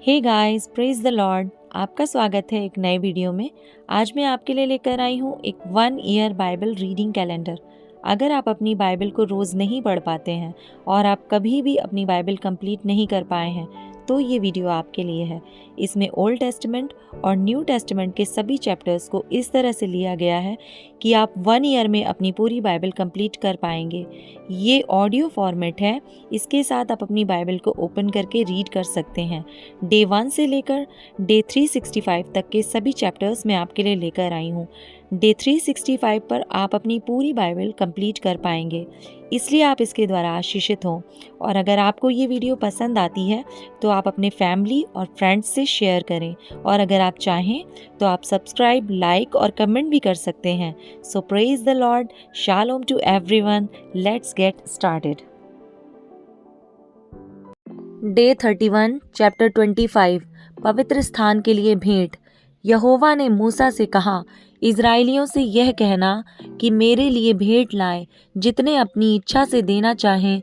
Hey guys, praise the Lord. आपका स्वागत है एक नए वीडियो में। आज मैं आपके लिए लेकर आई हूँ एक 1 ईयर बाइबल रीडिंग कैलेंडर। अगर आप अपनी बाइबल को रोज़ नहीं पढ़ पाते हैं और आप कभी भी अपनी बाइबल कंप्लीट नहीं कर पाए हैं तो ये वीडियो आपके लिए है। इसमें ओल्ड टेस्टामेंट और न्यू टेस्टामेंट के सभी चैप्टर्स को इस तरह से लिया गया है कि आप 1 ईयर में अपनी पूरी बाइबल कंप्लीट कर पाएंगे। ये ऑडियो फॉर्मेट है। इसके साथ आप अपनी बाइबल को ओपन करके रीड कर सकते हैं। डे 1 से लेकर डे 365 तक के सभी चैप्टर्स मैं आपके लिए लेकर आई हूँ। डे 365 पर आप अपनी पूरी बाइबल कंप्लीट कर पाएंगे, इसलिए आप इसके द्वारा आशीषित हों। और अगर आपको ये वीडियो पसंद आती है तो आप अपने फैमिली और फ्रेंड्स से शेयर करें, और अगर आप चाहें तो आप सब्सक्राइब, लाइक और कमेंट भी कर सकते हैं। So praise the lord, shalom to everyone. Let's get started. Day 31 chapter 25 पवित्र स्थान के लिए भेंट। यहोवा ने मूसा से कहा, इज़राइलियों से यह कहना कि मेरे लिए भेंट लाएं, जितने अपनी इच्छा से देना चाहें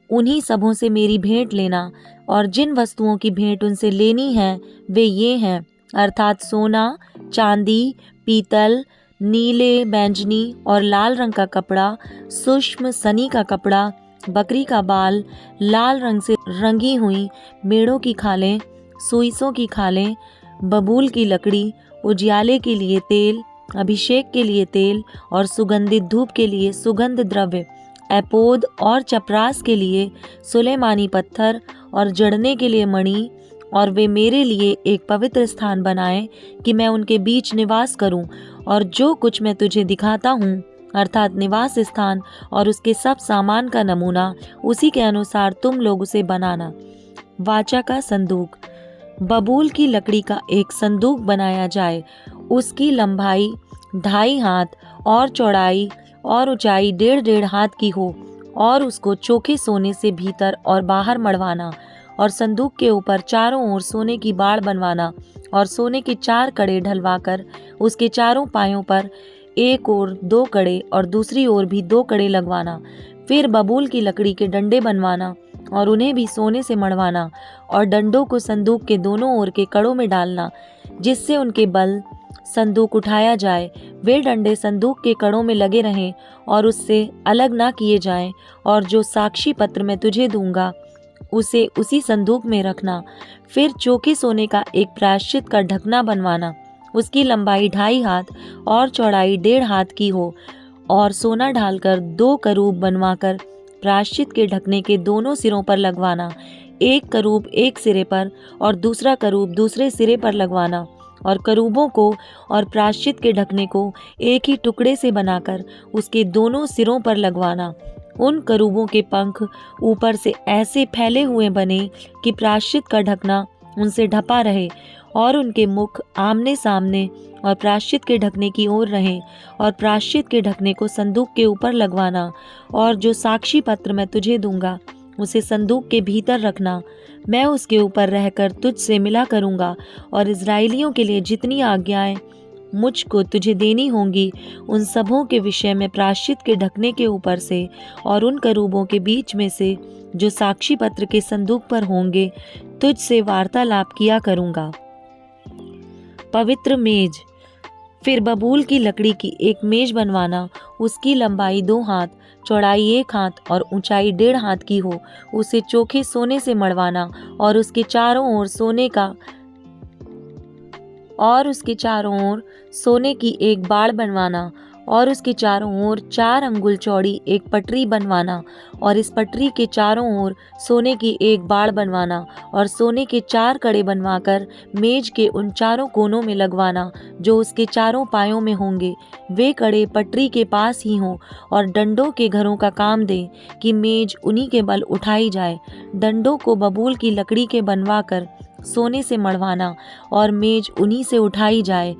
उन्हीं सबों से मेरी भेंट लेना। और जिन वस्तुओं की भेंट उनसे लेनी है वे ये हैं, अर्थात सोना, चांदी, पीतल, नीले, बैंजनी और लाल रंग का कपड़ा, सूक्ष्म सनी का कपड़ा, बकरी का बाल, लाल रंग से रंगी हुई मेढ़ों की खालें, सुइसों की खालें, बबूल की लकड़ी, उजियाले के लिए तेल, अभिषेक के लिए तेल और सुगंधित धूप के लिए सुगंध द्रव्य, एपोद और चपरास के लिए सुलेमानी पत्थर और जड़ने के लिए मणि। और वे मेरे लिए एक पवित्र स्थान बनाएं कि मैं उनके बीच निवास करूं। और जो कुछ मैं तुझे दिखाता हूं, अर्थात निवास स्थान और उसके सब सामान का नमूना, उसी के अनुसार तुम लोग उसे बनाना। वाचा का संदूक। बबूल की लकड़ी का एक संदूक बनाया जाए। उसकी लंबाई 2.5 हाथ और चौड़ाई और ऊंचाई 1.5 हाथ की हो, और उसको चोखे सोने से भीतर और बाहर मढ़वाना। और संदूक के ऊपर चारों ओर सोने की बाड़ बनवाना, और सोने के 4 कड़े ढलवाकर उसके चारों पायों पर एक ओर 2 कड़े और दूसरी ओर भी 2 कड़े लगवाना। फिर बबूल की लकड़ी के डंडे बनवाना और उन्हें भी सोने से मढ़वाना, और डंडों को संदूक के दोनों ओर के कड़ों में डालना, जिससे उनके बल संदूक उठाया जाए। वे डंडे संदूक के कड़ों में लगे रहें और उससे अलग ना किए जाएं। और जो साक्षी पत्र मैं तुझे दूंगा उसे उसी संदूक में रखना। फिर चोखे सोने का एक प्रायश्चित का ढकना बनवाना। उसकी लंबाई 2.5 हाथ और चौड़ाई 1.5 हाथ की हो, और सोना ढालकर 2 करूब बनवाकर प्रायश्चित के ढकने के दोनों सिरों पर लगवाना। एक करूब एक सिरे पर और दूसरा करूब दूसरे सिरे पर लगवाना। और करूबों को और प्रायश्चित के ढकने को एक ही टुकड़े से बनाकर उसके दोनों सिरों पर लगवाना। उन करूबों के पंख ऊपर से ऐसे फैले हुए बने कि प्रायश्चित का ढकना उनसे ढपा रहे, और उनके मुख आमने सामने और प्रायश्चित के ढकने की ओर रहें। और प्रायश्चित के ढकने को संदूक के ऊपर लगवाना। और जो साक्षी पत्र मैं तुझे दूंगा उसे संदूक के भीतर रखना। मैं उसके ऊपर रहकर तुझसे मिला करूंगा, और इज़राइलियों के लिए जितनी आज्ञाएं मुझको तुझे देनी होंगी उन सबों के विषय में प्रायश्चित के ढकने के ऊपर से और उन करूबों के बीच में से जो साक्षी पत्र के संदूक पर होंगे तुझसे वार्तालाप किया करूंगा। पवित्र मेज। फिर बबूल की लकड़ी की एक मेज बनवाना। उसकी लंबाई 2 हाथ, चौड़ाई 1 हाथ और ऊंचाई 1.5 हाथ की हो। उसे चोखे सोने से मढ़वाना, और उसके चारों ओर सोने की एक बाड़ बनवाना, और उसके चारों ओर 4 अंगुल चौड़ी एक पटरी बनवाना। और इस पटरी के चारों ओर सोने की एक बाड़ बनवाना, और सोने के 4 कड़े बनवाकर मेज के उन चारों कोनों में लगवाना जो उसके चारों पायों में होंगे। वे कड़े पटरी के पास ही हों और डंडों के घरों का काम दें कि मेज उन्हीं के बल उठाई जाए। डंडों को बबूल की लकड़ी के बनवाकर सोने से मढ़वाना, और मेज उन्हीं से उठाई जाए।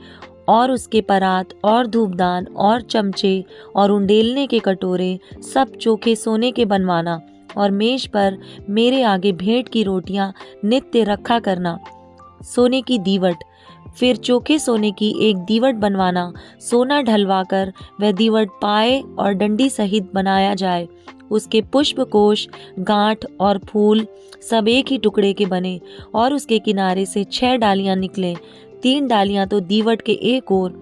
और उसके परात और धूपदान और चमचे और उंडेलने के कटोरे सब चोखे सोने के बनवाना। और मेज पर मेरे आगे भेंट की रोटियां नित्य रखा करना। सोने की दीवट। फिर चोखे सोने की एक दीवट बनवाना। सोना ढलवाकर वह दीवट पाए और डंडी सहित बनाया जाए। उसके पुष्प कोश, गांठ और फूल सब एक ही टुकड़े के बने और उसके किनारे से 6 डालियां निकले। 3 डालियां तो दीवट के एक ओर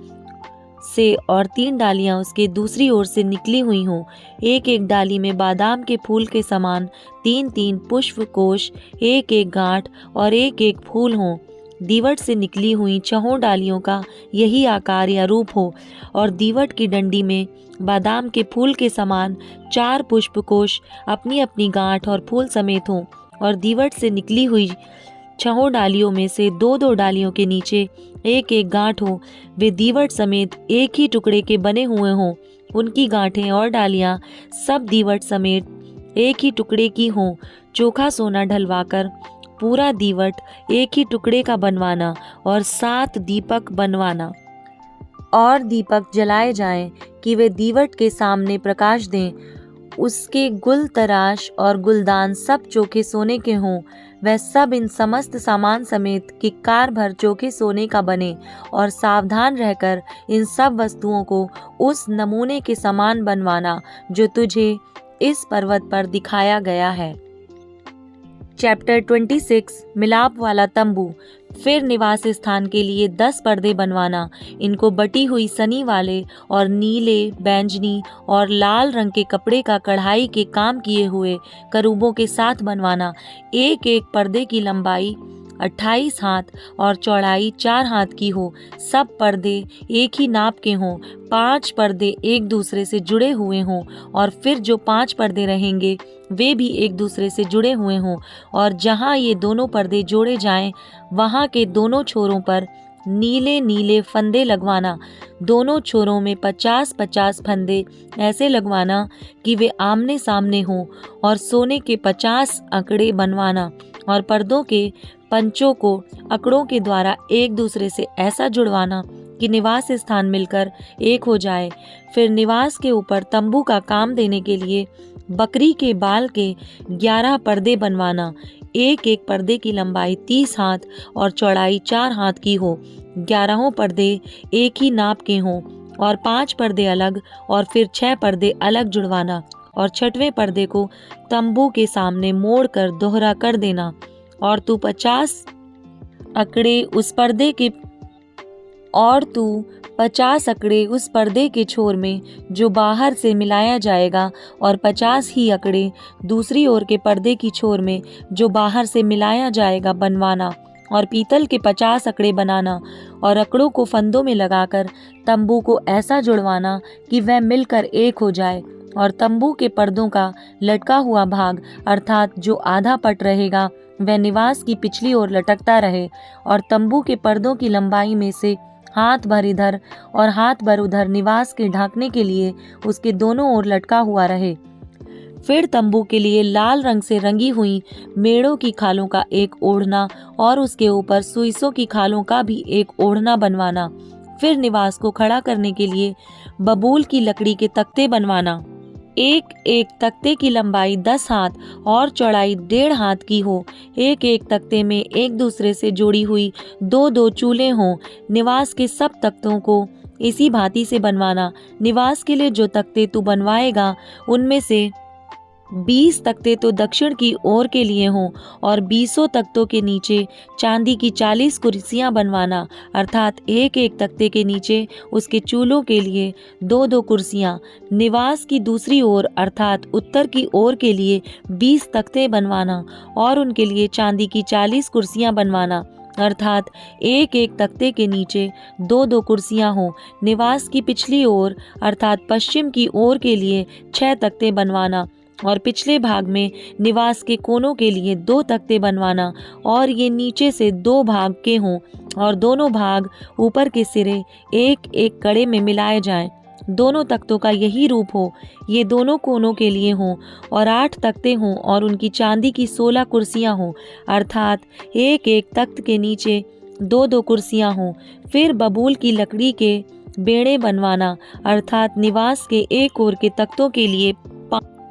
से और 3 डालियां उसके दूसरी ओर से निकली हुई हों। एक एक डाली में बादाम के फूल के समान 3-3 पुष्प कोश, एक एक गांठ और एक एक फूल हों। दीवट से निकली हुई 6 डालियों का यही आकार या रूप हो और दीवट की डंडी में बादाम के फूल के समान 4 पुष्पकोश अपनी अपनी गांठ और फूल समेत हों और दीवट से निकली हुई 6 डालियों में से 2-2 डालियों के नीचे एक एक गांठ हो। वे दीवट समेत एक ही टुकड़े के बने हुए हों। उनकी गांठें और डालियां सब दीवट समेत एक ही टुकड़े की हों। चोखा सोना ढलवाकर पूरा दीवट एक ही टुकड़े का बनवाना और 7 दीपक बनवाना और दीपक जलाए जाएं कि वे दीवट के सामने प्रकाश दें। उसके गुल तराश और गुलदान सब चोखे सोने के हों। वह सब इन समस्त सामान समेत किक्कार भर चोखे सोने का बने और सावधान रहकर इन सब वस्तुओं को उस नमूने के समान बनवाना जो तुझे इस पर्वत पर दिखाया गया है। चैप्टर 26 मिलाप वाला तंबू। फिर निवास स्थान के लिए 10 पर्दे बनवाना। इनको बटी हुई सनी वाले और नीले, बैंजनी और लाल रंग के कपड़े का कढ़ाई के काम किए हुए करूबों के साथ बनवाना। एक एक पर्दे की लंबाई 28 हाथ और चौड़ाई 4 हाथ की हो। सब पर्दे एक ही नाप के हों। 5 पर्दे एक दूसरे से जुड़े हुए हों और फिर जो 5 पर्दे रहेंगे वे भी एक दूसरे से जुड़े हुए हों और जहाँ ये दोनों पर्दे जोड़े जाएं वहाँ के दोनों छोरों पर नीले नीले फंदे लगवाना। दोनों छोरों में 50-50 फंदे ऐसे लगवाना कि वे आमने सामने हों और सोने के 50 अकड़े बनवाना और पर्दों के पंचों को अकड़ों के द्वारा एक दूसरे से ऐसा जुड़वाना कि निवास स्थान मिलकर एक हो जाए। फिर निवास के ऊपर तंबू का काम देने के लिए बकरी के बाल के 11 पर्दे बनवाना। एक एक पर्दे की लंबाई 30 हाथ और चौड़ाई 4 हाथ की हो। 11 पर्दे एक ही नाप के हों और 5 पर्दे अलग और फिर 6 पर्दे अलग जुड़वाना और 6वें पर्दे को तंबू के सामने मोड़ कर दोहरा कर देना और तू 50 अकड़े उस पर्दे के छोर में जो बाहर से मिलाया जाएगा और 50 ही अकड़े दूसरी ओर के पर्दे की छोर में जो बाहर से मिलाया जाएगा बनवाना और पीतल के 50 अकड़े बनाना और अकड़ों को फंदों में लगाकर तंबू को ऐसा जुड़वाना कि वह मिलकर एक हो जाए और तंबू के पर्दों का लटका हुआ भाग अर्थात जो आधा पट रहेगा वह निवास की पिछली ओर लटकता रहे और तंबू के पर्दों की लंबाई में से हाथ भर इधर और हाथ भर उधर निवास के ढांकने के लिए उसके दोनों ओर लटका हुआ रहे। फिर तंबू के लिए लाल रंग से रंगी हुई मेढ़ों की खालों का एक ओढ़ना और उसके ऊपर सुइसों की खालों का भी एक ओढ़ना बनवाना। फिर निवास को खड़ा करने के लिए बबूल की लकड़ी के तख्ते बनवाना। एक एक तख्ते की लंबाई 10 हाथ और चौड़ाई 1.5 हाथ की हो। एक एक तख्ते में एक दूसरे से जोड़ी हुई 2-2 चूल्हे हों। निवास के सब तख्तों को इसी भांति से बनवाना। निवास के लिए जो तख्ते तू बनवाएगा उनमें से 20 तख्ते तो दक्षिण की ओर के लिए हों और 20 तख्तों के नीचे चांदी की 40 कुर्सियां बनवाना अर्थात एक एक तख्ते के नीचे उसके चूल्हों के लिए 2-2 कुर्सियां। निवास की दूसरी ओर अर्थात उत्तर की ओर के लिए 20 तख्ते बनवाना और उनके लिए चांदी की 40 कुर्सियां बनवाना अर्थात एक एक तख्ते के नीचे 2-2 कुर्सियां हों। निवास की पिछली ओर अर्थात पश्चिम की ओर के लिए 6 तख्ते बनवाना और पिछले भाग में निवास के कोनों के लिए 2 तख्ते बनवाना और ये नीचे से 2 भाग के हों और दोनों भाग ऊपर के सिरे एक एक कड़े में मिलाए जाएं। दोनों तख्तों का यही रूप हो। ये दोनों कोनों के लिए हों और 8 तख्ते हों और उनकी चांदी की 16 कुर्सियां हों अर्थात एक एक तख्त के नीचे 2-2 कुर्सियां हों। फिर बबूल की लकड़ी के बेड़े बनवाना अर्थात निवास के एक ओर के तख्तों के लिए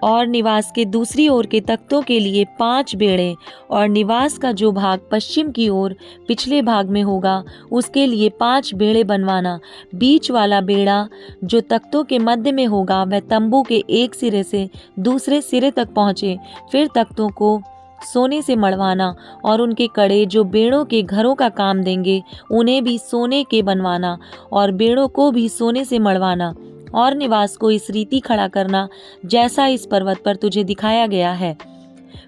और निवास के दूसरी ओर के तख्तों के लिए 5 बेड़े, और निवास का जो भाग पश्चिम की ओर पिछले भाग में होगा उसके लिए 5 बेड़े बनवाना। बीच वाला बेड़ा जो तख्तों के मध्य में होगा वह तंबू के एक सिरे से दूसरे सिरे तक पहुँचे। फिर तख्तों को सोने से मढ़वाना, और उनके कड़े जो बेड़ों के घरों का काम देंगे उन्हें भी सोने के बनवाना, और बेड़ों को भी सोने से मढ़वाना, और निवास को इस रीति खड़ा करना जैसा इस पर्वत पर तुझे दिखाया गया है।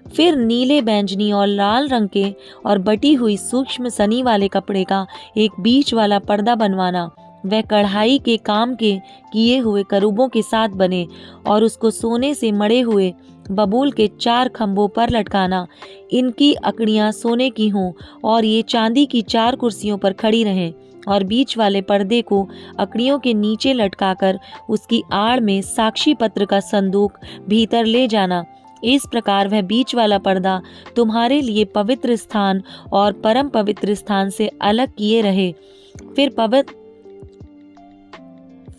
फिर नीले, बैंजनी और लाल रंग के और बटी हुई सूक्ष्म सनी वाले कपड़े का एक बीच वाला पर्दा बनवाना। वह कढ़ाई के काम के किए हुए करूबों के साथ बने, और उसको सोने से मढ़े हुए बबूल के 4 खंभों पर लटकाना। इनकी अकड़ियाँ सोने की हों, और ये चांदी की 4 कुर्सियों पर खड़ी रहें। और बीच वाले पर्दे को अकड़ियों के नीचे लटकाकर उसकी आड़ में साक्षी पत्र का संदूक भीतर ले जाना। इस प्रकार वह बीच वाला पर्दा तुम्हारे लिए पवित्र स्थान और परम पवित्र स्थान से अलग किए रहे।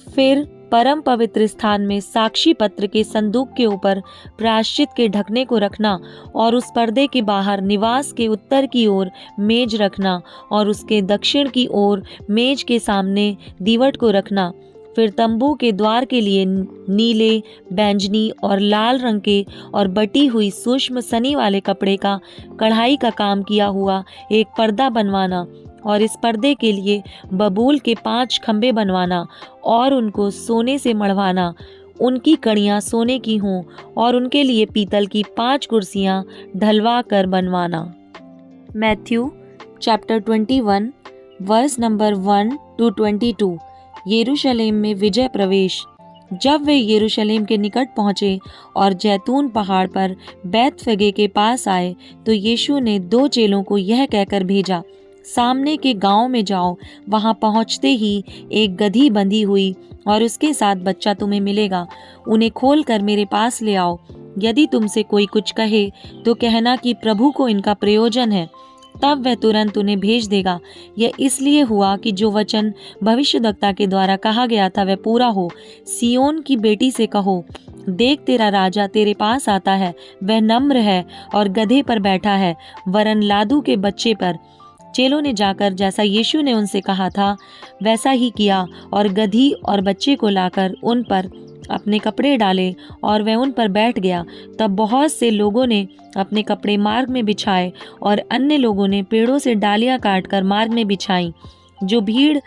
फिर परम पवित्र स्थान में साक्षी पत्र के संदूक के ऊपर प्रायश्चित के ढकने को रखना, और उस पर्दे के बाहर निवास के उत्तर की ओर मेज रखना, और उसके दक्षिण की ओर मेज के सामने दीवट को रखना। फिर तंबू के द्वार के लिए नीले, बैंजनी और लाल रंग के और बटी हुई सूक्ष्म सनी वाले कपड़े का कढ़ाई का काम किया हुआ एक पर्दा बनवाना, और इस पर्दे के लिए बबूल के 5 खंभे बनवाना, और उनको सोने से मढ़वाना। उनकी कड़ियाँ सोने की हों, और उनके लिए पीतल की 5 कुर्सियाँ ढलवा कर बनवाना। Matthew chapter 21 verse number 1 to 22। यरूशलेम में विजय प्रवेश। जब वे यरूशलेम के निकट पहुँचे और जैतून पहाड़ पर बैतफगे के पास आए, तो यीशु ने 2 चेलों को यह कहकर भेजा, सामने के गांव में जाओ। वहां पहुंचते ही एक गधी बंधी हुई और उसके साथ बच्चा तुम्हें मिलेगा। उन्हें खोल कर मेरे पास ले आओ। यदि तुमसे कोई कुछ कहे तो कहना कि प्रभु को इनका प्रयोजन है, तब वह तुरंत उन्हें भेज देगा। यह इसलिए हुआ कि जो वचन भविष्यद्वक्ता के द्वारा कहा गया था वह पूरा हो। सियोन की बेटी से कहो, देख तेरा राजा तेरे पास आता है, वह नम्र है और गधे पर बैठा है, वरन लादू के बच्चे पर। चेलों ने जाकर जैसा यीशु ने उनसे कहा था वैसा ही किया, और गधी और बच्चे को लाकर उन पर अपने कपड़े डाले, और वह उन पर बैठ गया। तब बहुत से लोगों ने अपने कपड़े मार्ग में बिछाए, और अन्य लोगों ने पेड़ों से डालियां काटकर मार्ग में बिछाई। जो भीड़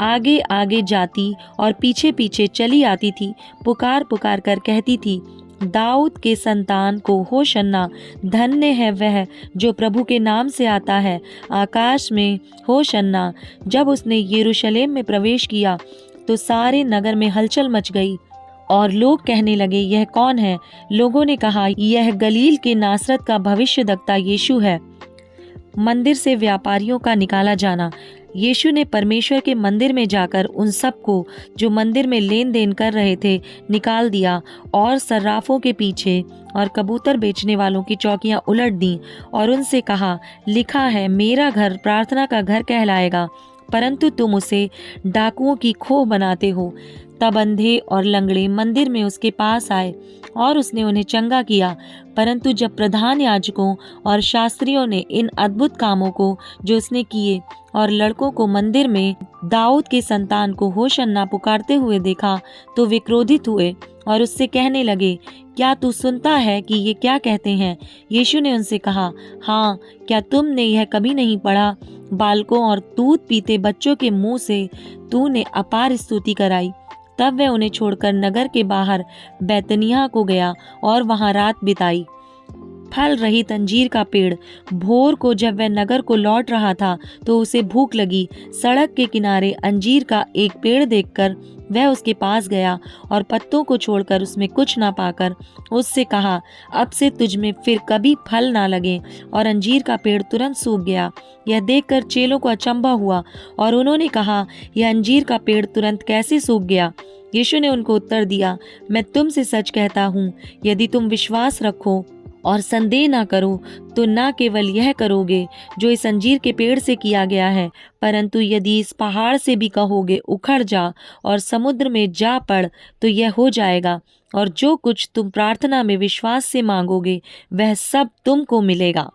आगे आगे जाती और पीछे पीछे चली आती थी, पुकार पुकार कर कहती थी, दाऊद के संतान को होशन्ना, धन्य है वह जो प्रभु के नाम से आता है, आकाश में होशन्ना। जब उसने यरूशलेम में प्रवेश किया तो सारे नगर में हलचल मच गई, और लोग कहने लगे, यह कौन है? लोगों ने कहा, यह गलील के नासरत का भविष्यद्वक्ता यीशु है। मंदिर से व्यापारियों का निकाला जाना। यीशु ने परमेश्वर के मंदिर में जाकर उन सबको जो मंदिर में लेन देन कर रहे थे निकाल दिया, और सर्राफों के पीछे और कबूतर बेचने वालों की चौकियां उलट दी, और उनसे कहा, लिखा है, मेरा घर प्रार्थना का घर कहलाएगा, परंतु तुम उसे डाकुओं की खोह बनाते हो। तब अंधे और लंगड़े मंदिर में उसके पास आए, और उसने उन्हें चंगा किया। परंतु जब प्रधान याजकों और शास्त्रियों ने इन अद्भुत कामों को जो उसने किए और लड़कों को मंदिर में दाऊद के संतान को होशन्ना पुकारते हुए देखा, तो वे क्रोधित हुए और उससे कहने लगे, क्या तू सुनता है कि ये क्या कहते हैं? यीशु ने उनसे कहा, हाँ, क्या तुमने यह कभी नहीं पढ़ा, बालकों और दूध पीते बच्चों के मुंह से तूने अपार स्तुति कराई। तब वह उन्हें छोड़कर नगर के बाहर बैतनिय्याह को गया और वहां रात बिताई। फल रहित अंजीर का पेड़। भोर को जब वह नगर को लौट रहा था तो उसे भूख लगी। सड़क के किनारे अंजीर का एक पेड़ देखकर वह उसके पास गया, और पत्तों को छोड़कर उसमें कुछ ना पाकर उससे कहा, अब से तुझ में फिर कभी फल ना लगे। और अंजीर का पेड़ तुरंत सूख गया। यह देखकर चेलों को अचंभा हुआ, और उन्होंने कहा, यह अंजीर का पेड़ तुरंत कैसे सूख गया? यीशु ने उनको उत्तर दिया, मैं तुमसे सच कहता हूँ, यदि तुम विश्वास रखो और संदेह ना करो तो न केवल यह करोगे जो इस अंजीर के पेड़ से किया गया है, परंतु यदि इस पहाड़ से भी कहोगे उखड़ जा और समुद्र में जा पड़, तो यह हो जाएगा। और जो कुछ तुम प्रार्थना में विश्वास से मांगोगे वह सब तुमको मिलेगा।